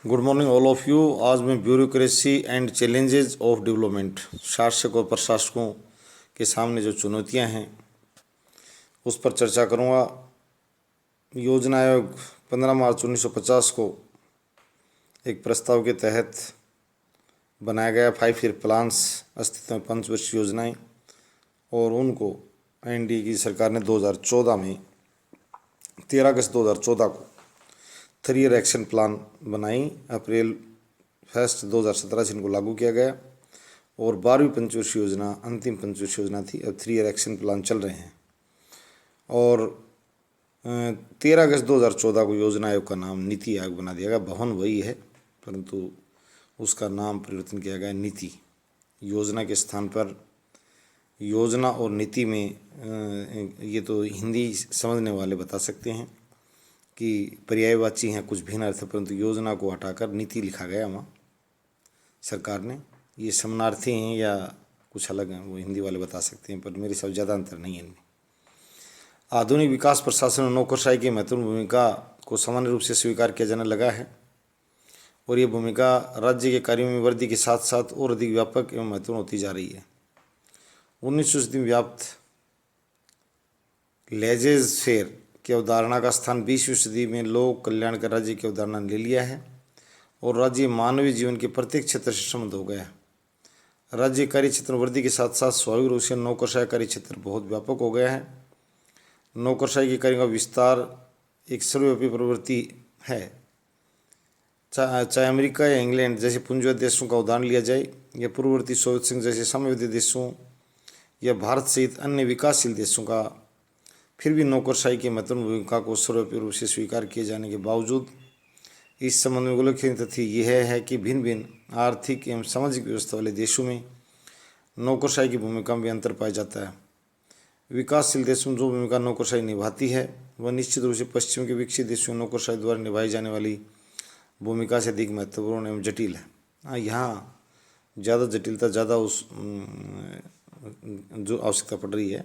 Good morning all of you. आज मैं bureaucracy and challenges of development, शासक और प्रशासकों के सामने जो चुनौतियां हैं उस पर चर्चा करूंगा। योजना आयोग 15 मार्च 1950 को एक प्रस्ताव के तहत बनाया गया 5 ईयर प्लान्स, अस्तित्व में 5 वर्षीय योजनाएं, और उनको एनडीए की सरकार ने 2014 में 13 अगस्त 2014 को 3 ईयर एक्शन प्लान बनाई। अप्रैल 1 2017 से इनको लागू किया गया और 12वीं पंचवर्षीय योजना अंतिम पंचवर्षीय योजना थी। अब 3 ईयर एक्शन प्लान चल रहे हैं और 13 अगस्त 2014 को योजना आयोग का नाम नीति आयोग बना दिया गया। भवन वही है परंतु उसका नाम परिवर्तन किया गया नीति। योजना के स्थान पर योजना और नीति में ये तो हिंदी समझने वाले बता सकते हैं कि पर्यायवाची हैं, कुछ भिन्न अर्थ, परंतु योजना को हटाकर नीति लिखा गया वहाँ सरकार ने। ये समानार्थी हैं या कुछ अलग हैं वो हिंदी वाले बता सकते हैं, पर मेरे हिसाब से ज़्यादा अंतर नहीं है इनमें। आधुनिक विकास प्रशासन और नौकरशाही की महत्वपूर्ण भूमिका को सामान्य रूप से स्वीकार किया जाने लगा है और ये भूमिका राज्य के कार्यों में वृद्धि के साथ साथ और अधिक व्यापक एवं महत्वपूर्ण होती जा रही है। 19वीं सदी में व्याप्त लेजेज फेयर की अवधारणा का स्थान 20वीं सदी में लोक कल्याण का राज्य की अवधारणा ने ले लिया है और राज्य मानवीय जीवन के प्रत्येक क्षेत्र से संबद्ध हो गया है। राज्य कार्य क्षेत्र में वृद्धि के साथ साथ स्वाभाविक रूप से नौकरशाही कार्य क्षेत्र बहुत व्यापक हो गया है। नौकरशाही के कार्यों का विस्तार एक सर्वव्यापी प्रवृत्ति है। चाहे अमेरिका या इंग्लैंड जैसे पूंजीवादी देशों का उदाहरण लिया जाए या पूर्ववर्ती सोवियत संघ जैसे साम्यवादी देशों या भारत सहित अन्य विकासशील देशों का, फिर भी नौकरशाही की महत्वपूर्ण भूमिका को सर्वव्यापी रूप से स्वीकार किए जाने के बावजूद इस संबंध में उल्लेखनीय तथ्य यह है कि भिन्न भिन्न आर्थिक एवं सामाजिक व्यवस्था वाले देशों में नौकरशाही की भूमिका में भी अंतर पाया जाता है। विकासशील देशों में जो भूमिका नौकरशाही निभाती है वह निश्चित रूप से पश्चिम के विकसित देशों में नौकरशाही द्वारा निभाई जाने वाली भूमिका से अधिक महत्वपूर्ण एवं जटिल है। यहाँ ज़्यादा जटिलता, ज़्यादा उस जो आवश्यकता पड़ रही है,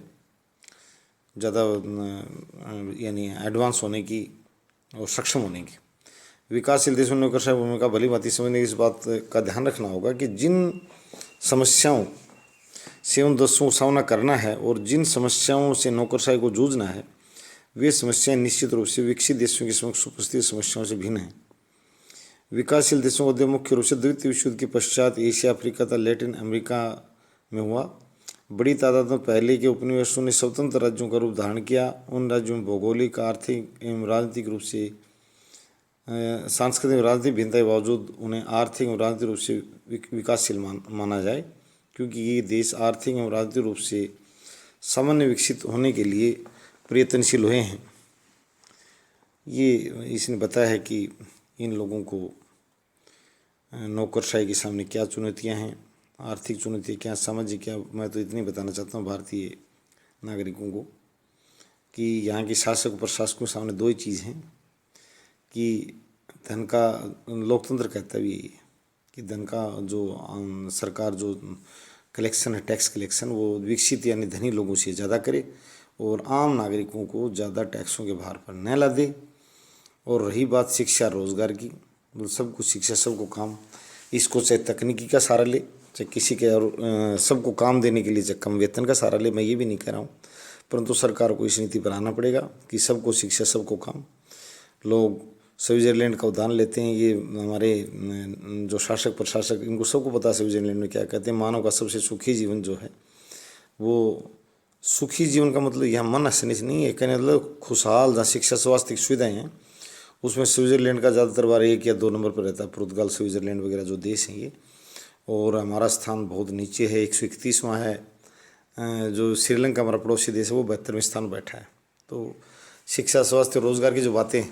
ज़्यादा यानी एडवांस होने की और सक्षम होने की। विकासशील देशों में नौकरशाही भूमिका भली भांति समझने की इस बात का ध्यान रखना होगा कि जिन समस्याओं से उन देशों को सामना करना है और जिन समस्याओं से नौकरशाही को जूझना है वे समस्याएं निश्चित रूप से विकसित देशों के समक्ष उपस्थित समस्याओं से भिन्न हैं। विकासशील देशों का उद्योग मुख्य रूप से द्वितीय विश्व युद्ध के पश्चात एशिया, अफ्रीका तथा लैटिन अमेरिका में हुआ। बड़ी तादाद में पहले के उपनिवेशों ने स्वतंत्र राज्यों का रूप धारण किया। उन राज्यों में भौगोलिक, आर्थिक एवं राजनीतिक रूप से सांस्कृतिक राजनीतिक भिन्नता के बावजूद उन्हें आर्थिक एवं राजनीतिक रूप से विकासशील माना जाए, क्योंकि ये देश आर्थिक एवं राजनीतिक रूप से सामान्य विकसित होने के लिए प्रयत्नशील हुए हैं। ये इसने बताया है कि इन लोगों को नौकरशाही के सामने क्या चुनौतियां हैं, आर्थिक चुनौतियाँ क्या, सामाजिक क्या। मैं तो इतनी बताना चाहता हूँ भारतीय नागरिकों को कि यहाँ के शासक और प्रशासकों के सामने दो ही चीज़ हैं कि धन का, लोकतंत्र कहता भी यही है कि धन का जो सरकार जो कलेक्शन है, टैक्स कलेक्शन, वो विकसित यानी धनी लोगों से ज़्यादा करे और आम नागरिकों को ज़्यादा टैक्सों के भार पर न ला दे। और रही बात शिक्षा रोजगार की, तो सबको शिक्षा, सबको काम, इसको चाहे तकनीकी का सहारा ले, चाहे किसी के और सबको काम देने के लिए चाहे कम वेतन का सहारा ले, मैं ये भी नहीं कह रहा हूँ, परंतु सरकार को इस नीति पर आना पड़ेगा कि सबको शिक्षा, सबको काम। लोग स्विट्जरलैंड का उदाहरण लेते हैं, ये हमारे जो शासक प्रशासक इनको सबको पता है स्विट्जरलैंड में क्या कहते हैं। मानव का सबसे सुखी जीवन जो है वो, सुखी जीवन का मतलब यह मन हंसने से नहीं है, कहने मतलब खुशहाल, जहाँ शिक्षा स्वास्थ्य सुविधाएँ हैं, उसमें स्विट्जरलैंड का ज़्यादातर बार 1 या 2 नंबर पर रहता है। पुर्तगाल, स्विट्जरलैंड वगैरह जो देश हैं ये, और हमारा स्थान बहुत नीचे है, 131वां है। जो श्रीलंका हमारा पड़ोसी देश है वो 72वें स्थान बैठा है। तो शिक्षा, स्वास्थ्य, रोजगार की जो बातें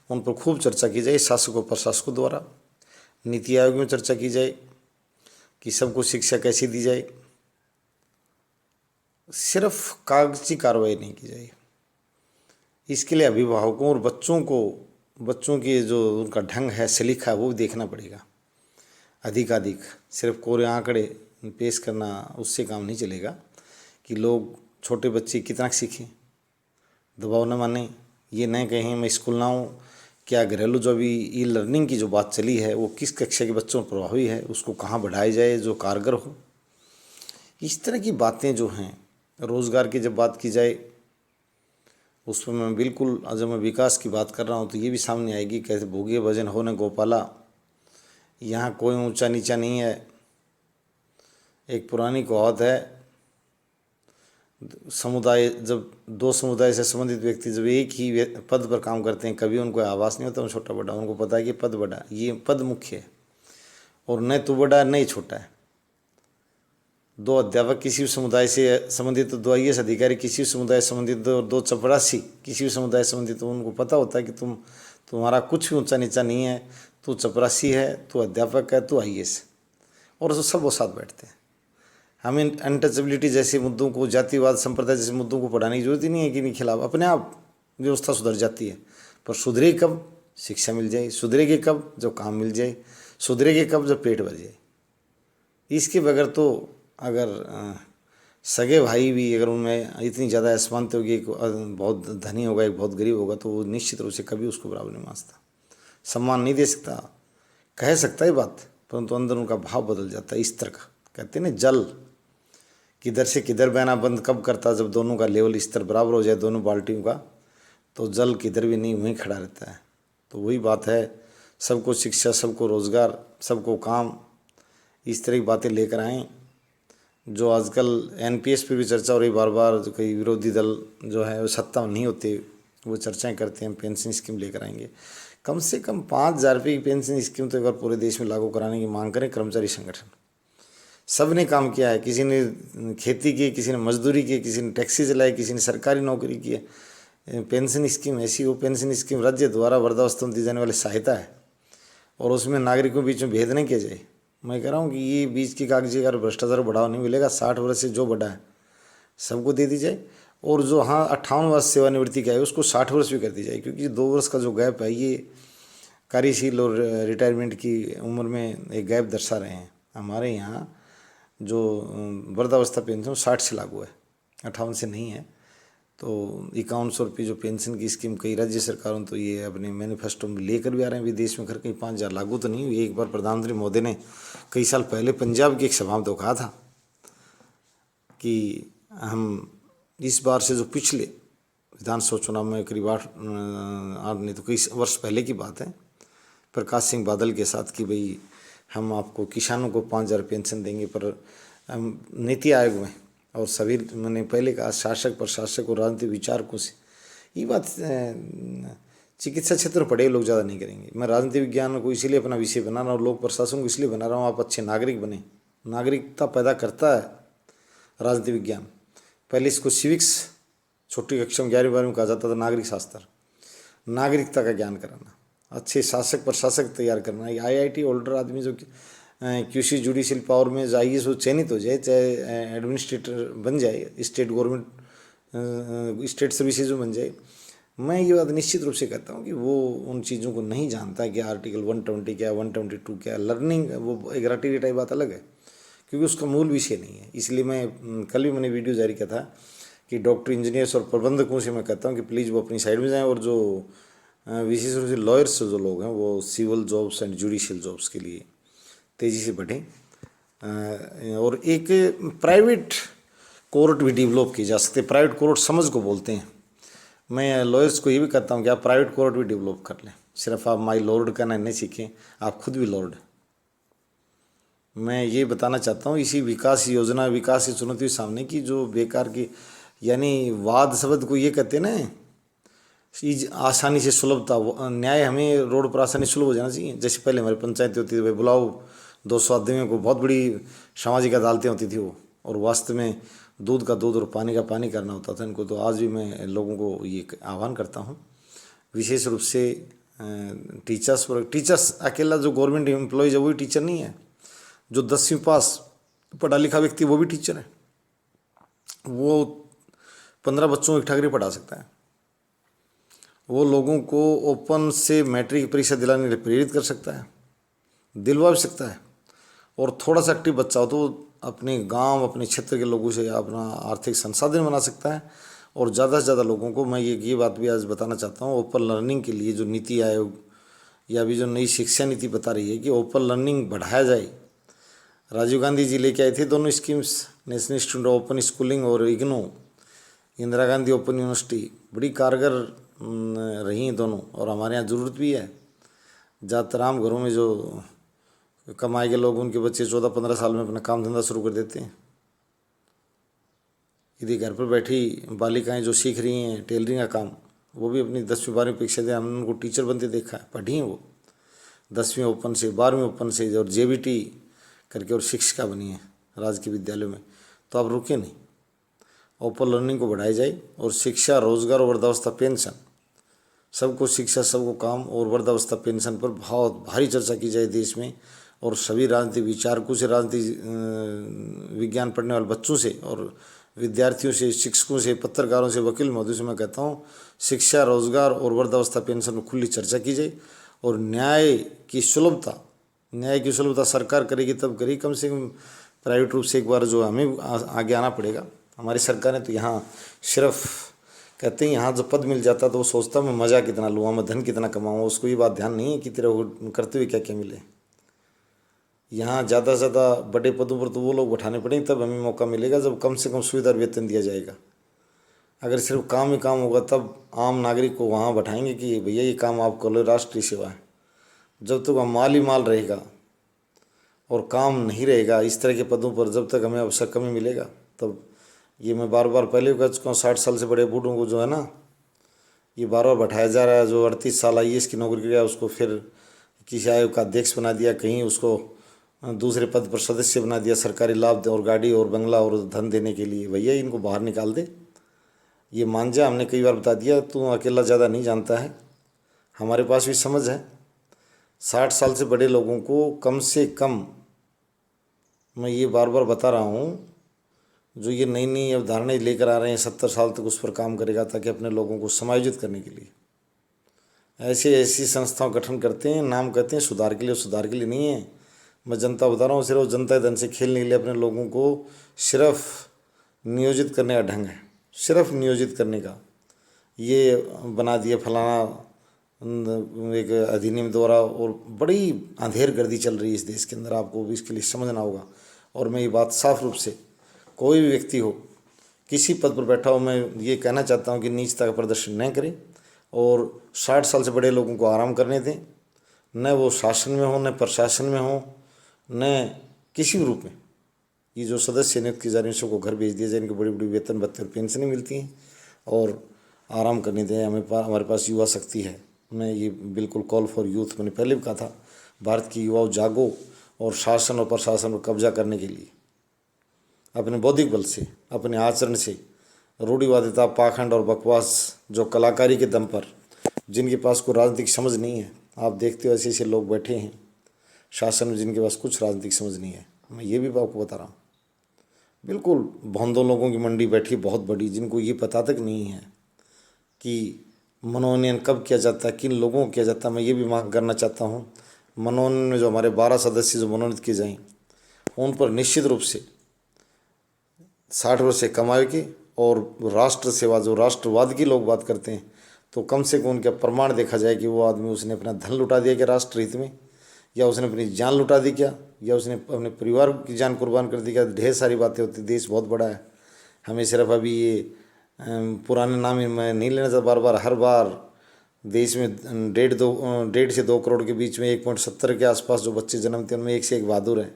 उन पर खूब चर्चा की जाए शासकों प्रशासकों द्वारा। नीति आयोग में चर्चा की जाए कि सबको शिक्षा कैसी दी जाए, सिर्फ कागजी कार्रवाई नहीं की जाए। इसके लिए अभिभावकों और बच्चों के जो उनका ढंग है, सलीका है, वो भी देखना पड़ेगा। अधिकाधिक सिर्फ कोरे आंकड़े पेश करना उससे काम नहीं चलेगा कि लोग, छोटे बच्चे कितना सीखें, दबाव न माने, ये नहीं कहें मैं स्कूल ना आऊँ क्या घरेलू जो अभी ई लर्निंग की जो बात चली है वो किस कक्षा के बच्चों पर प्रभावी है, उसको कहाँ बढ़ाया जाए जो कारगर हो। इस तरह की बातें जो हैं, रोज़गार की जब बात की जाए उसमें मैं बिल्कुल, जब मैं विकास की बात कर रहा हूँ तो ये भी सामने आएगी, कैसे भोगे भजन हो न गोपाला, यहाँ कोई ऊंचा नीचा नहीं है। एक पुरानी कहावत है, समुदाय, जब दो समुदाय से संबंधित व्यक्ति जब एक ही पद पर काम करते हैं, कभी उनको आभास नहीं होता छोटा बड़ा, उनको पता है कि पद बड़ा, ये पद मुख्य है, और न तो बड़ा न ही छोटा है। दो अध्यापक किसी भी समुदाय से संबंधित, तो दो IAS अधिकारी किसी भी समुदाय से संबंधित, और दो चपरासी किसी भी समुदाय से संबंधित, तो उनको पता होता है कि तुम्हारा कुछ भी ऊंचा नीचा नहीं है, तू चपरासी है, तू अध्यापक है, तू IAS है, और उसको सब वो साथ बैठते हैं। हमें अनटचेबिलिटी जैसे मुद्दों को, जातिवाद संप्रदाय जैसे मुद्दों को पढ़ाने की जरूरत ही नहीं है कि नहीं, खिलाफ अपने आप व्यवस्था सुधर जाती है। पर सुधरे कब? शिक्षा मिल जाए। सुधरेगी कब? जब काम मिल जाए। सुधरेगी कब? जब पेट भर जाए। इसके बगैर तो, अगर सगे भाई भी अगर उनमें इतनी ज़्यादा असमानता होगी, एक बहुत धनी होगा एक बहुत गरीब होगा, तो वो निश्चित रूप से कभी उसको बराबर नहीं मानता, सम्मान नहीं दे सकता। कह सकता है बात, परंतु अंदर उनका भाव बदल जाता है। इस तरह का कहते हैं ना, जल किधर से किधर बहना बंद कब करता? जब दोनों का लेवल स्तर बराबर हो जाए, दोनों बाल्टियों का, तो जल किधर भी नहीं वहीं खड़ा रहता है। तो वही बात है, सबको शिक्षा, सबको रोज़गार, सबको काम, इस तरह की बातें लेकर आएँ। जो आजकल NPS पर भी चर्चा हो रही बार बार, जो कई विरोधी दल जो है वो सत्ता में नहीं होते, वो चर्चाएं करते हैं पेंशन स्कीम लेकर आएंगे। कम से कम 5,000 रुपये की पेंशन स्कीम तो एक बार पूरे देश में लागू कराने की मांग करें कर्मचारी संगठन। सब ने काम किया है, किसी ने खेती की, किसी ने मजदूरी की, किसी ने टैक्सी चलाई, किसी ने सरकारी नौकरी की है। पेंशन स्कीम ऐसी, वो पेंशन स्कीम राज्य द्वारा वृद्धावस्था में दी जाने वाली सहायता है, और उसमें नागरिकों के बीच में भेद नहीं किया जाए। मैं कह रहा हूँ कि ये बीच की कागजी अगर भ्रष्टाचार को बढ़ावा नहीं मिलेगा, 60 वर्ष से जो बढ़ा है सबको दे दी जाए, और जो 58 वर्ष सेवानिवृत्ति का है उसको 60 वर्ष भी कर दी जाए, क्योंकि 2 वर्ष का जो गैप है ये कार्यशील और रिटायरमेंट की उम्र में एक गैप दर्शा रहे हैं। हमारे यहाँ जो वृद्धावस्था पेंशन 60 से लागू है, 58 से नहीं है। तो 5100 रुपये जो पेंशन की स्कीम कई राज्य सरकारों तो ये अपने मैनिफेस्टो में लेकर भी आ रहे हैं विदेश में, खैर कहीं 5,000 लागू तो नहीं हुई। एक बार प्रधानमंत्री मोदी ने कई साल पहले पंजाब की एक सभा में तो कहा था कि हम इस बार से जो पिछले विधानसभा चुनाव में करीब 8 नहीं तो कई वर्ष पहले की बात है, प्रकाश सिंह बादल के साथ कि भाई हम आपको किसानों को 5,000 पेंशन देंगे, पर नीति आयोग में और सभी, मैंने पहले कहा, शासक प्रशासक और राजनीतिक विचारकों से ये बात, चिकित्सा क्षेत्र में पढ़े लोग ज़्यादा नहीं करेंगे। मैं राजनीति विज्ञान को इसीलिए अपना विषय बना रहा हूँ, लोक प्रशासन को इसलिए बना रहा हूँ, आप अच्छे नागरिक बने। नागरिकता पैदा करता है राजनीति विज्ञान। पहले इसको सिविक्स छोटी कक्षा में 11वीं 12वीं में कहा जाता था, नागरिक शास्त्र, नागरिकता का ज्ञान कराना, अच्छे शासक प्रशासक तैयार करना। ये IIT होल्डर आदमी जो QC जुडिशियल पावर में जाइए, सो चयनित हो जाए, चाहे एडमिनिस्ट्रेटर बन जाए, स्टेट गवर्नमेंट स्टेट सर्विसेज में बन जाए, मैं ये बात निश्चित रूप से कहता हूँ कि वो उन चीज़ों को नहीं जानता कि आर्टिकल 120 क्या, 122 क्या, लर्निंग, वो एक रटी रटाई बात अलग है, क्योंकि उसका मूल विषय नहीं है। इसलिए मैं कल भी मैंने वीडियो जारी किया था कि डॉक्टर, इंजीनियर्स और प्रबंधकों से मैं कहता हूँ कि प्लीज़ वो अपनी साइड में जाएँ, और जो विशेष रूप से लॉयर्स जो लोग हैं वो civil jobs and judicial jobs के लिए तेज़ी से बढ़ें। और एक प्राइवेट कोर्ट भी डेवलप की जा सकते, प्राइवेट कोर्ट समझ को बोलते हैं। मैं लॉयर्स को ये भी कहता हूँ कि आप प्राइवेट कोर्ट भी डेवलप कर लें, सिर्फ आप माई लॉर्ड कहना नहीं सीखें, आप खुद भी लॉर्ड। मैं ये बताना चाहता हूँ इसी विकास योजना, विकास की चुनौती सामने की, जो बेकार की, यानी वाद शब्द को ये कहते हैं ना, चीज़ आसानी से सुलभता, न्याय हमें रोड पर आसानी सुलभ हो जाना चाहिए। जैसे पहले हमारी पंचायतें होती थी, भाई बुलाओ 200 आदमियों को, बहुत बड़ी सामाजिक अदालतें होती थी वो, और वास्तव में दूध का दूध और पानी का पानी करना होता था इनको। तो आज भी मैं लोगों को ये आह्वान करता हूँ, विशेष रूप से टीचर्स अकेला जो गवर्नमेंट एम्प्लॉयज़ है वही टीचर नहीं है, जो 10वीं पास पढ़ा लिखा व्यक्ति वो भी टीचर है। वो 15 बच्चों को ठगरी पढ़ा सकता है, वो लोगों को ओपन से मैट्रिक परीक्षा दिलाने के लिए प्रेरित कर सकता है, दिलवा भी सकता है। और थोड़ा सा एक्टिव बच्चा हो तो अपने गांव, अपने क्षेत्र के लोगों से अपना आर्थिक संसाधन बना सकता है, और ज़्यादा से ज़्यादा लोगों को मैं ये बात भी आज बताना चाहता हूँ, ओपन लर्निंग के लिए जो नीति आयोग या अभी जो नई शिक्षा नीति बता रही है कि ओपन लर्निंग बढ़ाया जाए। राजीव गांधी जी लेके आए थे दोनों schemes, national institute of open schooling और इग्नू, इंदिरा गांधी ओपन यूनिवर्सिटी, बड़ी कारगर रही हैं दोनों, और हमारे यहाँ ज़रूरत भी है। ज़्यादातर आम घरों में जो कमाए के लोग, उनके बच्चे 14-15 साल में अपना काम धंधा शुरू कर देते हैं। यदि घर पर बैठी बालिकाएं जो सीख रही हैं टेलरिंग का काम, वो भी अपनी 10वीं-12वीं परीक्षा दे, हमने उनको टीचर बनते देखा है, पढ़ी हैं वो 10वीं ओपन से, 12वीं ओपन से, और जेबीटी करके और शिक्षिका बनी है राजकीय विद्यालयों में। तो आप रुके नहीं, ओपन लर्निंग को बढ़ाई जाए और शिक्षा, रोजगार और वृद्धावस्था पेंशन, सबको शिक्षा, सबको काम और वृद्धावस्था पेंशन पर बहुत भारी चर्चा की जाए देश में। और सभी राजनीतिक विचारकों से, राजनीतिक विज्ञान पढ़ने वाले बच्चों से और विद्यार्थियों से, शिक्षकों से, पत्रकारों से, वकील महोदय से मैं कहता हूँ, शिक्षा, रोजगार और वृद्धावस्था पेंशन पर खुली चर्चा की जाए। और न्याय की सुलभता सरकार करेगी तब करेगी, कम से कम प्राइवेट रूप से एक बार जो हमें आगे आना पड़ेगा। हमारी सरकार ने तो यहाँ सिर्फ कहते हैं, यहाँ जो पद मिल जाता तो वो सोचता मैं मज़ा कितना लूँ, मैं धन कितना कमाऊँ, उसको ये बात ध्यान नहीं है कि तेरे करते हुए क्या क्या मिले। यहाँ ज़्यादा से ज़्यादा बड़े पदों पर तो वो लोग बैठाने पड़ेंगे, तब हमें मौका मिलेगा जब कम से कम सुविधा और वेतन दिया जाएगा। अगर सिर्फ काम ही काम होगा तब आम नागरिक को वहाँ बैठाएंगे कि भैया ये काम आप कर लो, राष्ट्रीय सेवा है। जब तक माल ही माल रहेगा और काम नहीं रहेगा इस तरह के पदों पर, जब तक हमें अवसर कम ही मिलेगा। तब ये मैं बार बार पहले कह चुका हूँ, 60 साल से बड़े बूढ़ों को जो है ना, ये बार बार बैठाया जा रहा है। जो 38 साल IAS की नौकरी किया उसको फिर किसी आयोग का अध्यक्ष बना दिया, कहीं उसको दूसरे पद पर सदस्य बना दिया, सरकारी लाभ और गाड़ी और बंगला और धन देने के लिए। भैया इनको बाहर निकाल दे, ये मान जा, हमने कई बार बता दिया, तू अकेला ज़्यादा नहीं जानता है, हमारे पास भी समझ है। 60 साल से बड़े लोगों को कम से कम, मैं ये बार बार बता रहा हूँ, जो ये नई नई अवधारणाएं लेकर आ रहे हैं, 70 साल तक उस पर काम करेगा ताकि अपने लोगों को समायोजित करने के लिए ऐसी संस्थाओं गठन करते हैं। नाम कहते हैं सुधार के लिए, सुधार के लिए नहीं है। मैं जनता बता रहा हूँ, सिर्फ जनता धन से खेलने के लिए अपने लोगों को सिर्फ नियोजित करने का ढंग है, सिर्फ नियोजित करने का। ये बना दिया फलाना एक अधिनियम द्वारा, और बड़ी अंधेरगर्दी चल रही है इस देश के अंदर, आपको भी इसके लिए समझना होगा। और मैं ये बात साफ रूप से, कोई भी व्यक्ति हो, किसी पद पर बैठा हो, मैं ये कहना चाहता हूँ कि नीचता का प्रदर्शन न करें और 60 साल से बड़े लोगों को आराम करने दें। न वो शासन में हो, न प्रशासन में हो, न किसी भी रूप में। ये जो सदस्य नियुक्त किए जा रहे हैं सबको घर भेज दिया जाए, इनको बड़ी बड़ी वेतन भत्ते और पेंशनें मिलती हैं, और आराम करने दें। हमारे पास युवा शक्ति है। मैं ये बिल्कुल कॉल फॉर यूथ, मैंने पहले भी कहा था, भारत की युवाओं जागो और शासन और प्रशासन पर कब्जा करने के लिए अपने बौद्धिक बल से, अपने आचरण से, रूढ़िवादिता, पाखंड और बकवास, जो कलाकारी के दम पर, जिनके पास कोई राजनीतिक समझ नहीं है, आप देखते हो ऐसे ऐसे लोग बैठे हैं शासन में जिनके पास कुछ राजनीतिक समझ नहीं है। मैं ये भी आपको बता रहा हूँ, बिल्कुल भोंदों लोगों की मंडी बैठी बहुत बड़ी, जिनको ये पता तक नहीं है कि मनोनयन कब किया जाता है, किन लोगों को किया जाता है। मैं ये भी मांग करना चाहता हूँ, मनोनयन में जो हमारे 12 सदस्य जो मनोनीत किए जाएँ, उन पर निश्चित रूप से 60 वर्ष से कम आयु के और राष्ट्र सेवा, जो राष्ट्रवाद की लोग बात करते हैं, तो कम से कम उनका प्रमाण देखा जाए कि वो आदमी, उसने अपना धन लुटा दिया क्या राष्ट्र हित में, या उसने अपनी जान लुटा दी क्या, या उसने अपने परिवार की जान कुर्बान कर दी क्या। ढेर सारी बातें होती, देश बहुत बड़ा है। हमें सिर्फ अभी ये पुराने नाम ही मैं नहीं लेना चाहता, बार बार हर बार देश में 1.5 से 2 करोड़ के बीच में 1.70 के आसपास जो बच्चे जन्मते हैं, उनमें एक से एक बहादुर है,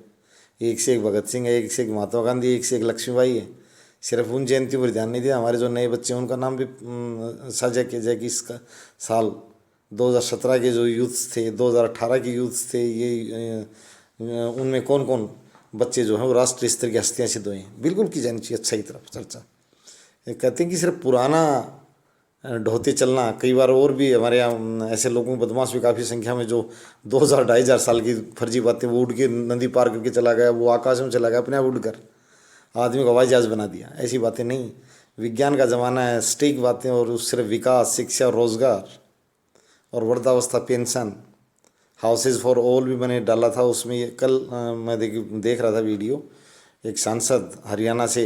एक से एक भगत सिंह है, एक से एक महात्मा गांधी, एक से एक लक्ष्मीबाई है। सिर्फ उन जयंतियों पर ध्यान नहीं दिया। हमारे जो नए बच्चे हैं उनका नाम भी साझा किया जाए कि इसका साल 2017 के जो यूथ्स थे, 2018 के यूथ्स थे, ये उनमें कौन कौन बच्चे जो हैं वो राष्ट्रीय स्तर की हस्तियाँ सिद्ध हुई हैं। बिल्कुल की जानी चाहिए अच्छा की तरफ चर्चा। कहते हैं कि सिर्फ पुराना ढोते चलना, कई बार और भी हमारे यहाँ ऐसे लोगों बदमाश भी काफ़ी संख्या में, जो 2000-2500 साल की फर्जी बातें, वो उड़ के नदी पार करके चला गया, वो आकाश में चला गया अपने आप उड़कर, आदमी को हवाई जहाज बना दिया। ऐसी बातें नहीं, विज्ञान का ज़माना है, स्टिक बातें, और सिर्फ विकास, शिक्षा, रोजगार और वृद्धावस्था पेंशन, हाउसेज फॉर ऑल भी मैंने डाला था उसमें। ये कल मैं देख रहा था वीडियो, एक सांसद हरियाणा से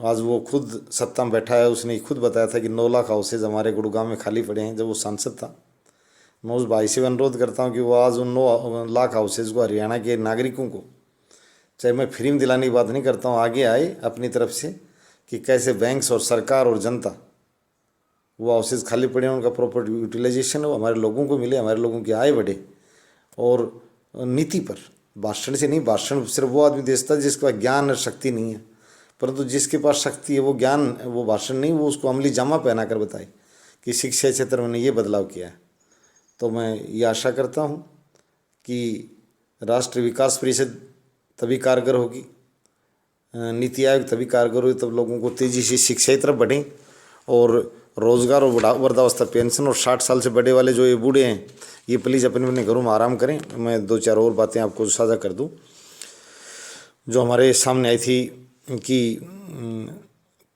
आज वो खुद सत्ता में बैठा है, उसने खुद बताया था कि 9 लाख हाउसेज हमारे गुड़गांव में खाली पड़े हैं जब वो सांसद था। मैं उस भाई से अनुरोध करता हूँ कि वो आज उन 9 लाख हाउसेज को हरियाणा के नागरिकों को, चाहे मैं फ्री में दिलाने की बात नहीं करता हूँ, आगे आए अपनी तरफ से कि कैसे बैंक्स और सरकार और जनता वो हाउसेज खाली पड़े हैं उनका प्रॉपर यूटिलाइजेशन हो, हमारे लोगों को मिले, हमारे लोगों की आय बढ़े। और नीति पर भाषण से नहीं, भाषण सिर्फ वो आदमी देता है जिसके पास ज्ञान और शक्ति नहीं है, परंतु जिसके पास शक्ति है वो ज्ञान, वो भाषण नहीं, वो उसको अमली जामा पहना कर बताए कि शिक्षा क्षेत्र में ये बदलाव किया है। तो मैं ये आशा करता हूँ कि राष्ट्रीय विकास परिषद तभी कारगर होगी, नीति आयोग तभी कारगर होगी, तब लोगों को तेज़ी से शिक्षा की तरफ बढ़ें और रोज़गार और वृद्धावस्था पेंशन और 60 साल से बड़े वाले जो ये बूढ़े हैं ये प्लीज़ अपने अपने घरों में आराम करें। मैं 2-4 और बातें आपको साझा कर दूं जो हमारे सामने आई थी कि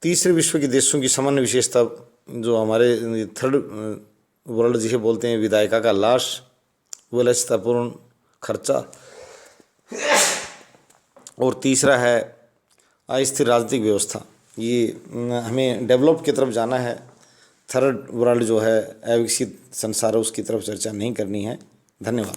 तीसरे विश्व के देशों की सामान्य विशेषता जो हमारे थर्ड वर्ल्ड जिसे बोलते हैं, विधायिका का लाश, विलासितापूर्ण खर्चा, और तीसरा है अस्थिर राजनीतिक व्यवस्था। ये हमें डेवलप की तरफ जाना है, थर्ड वर्ल्ड जो है अविकसित संसार है उसकी तरफ चर्चा नहीं करनी है। धन्यवाद।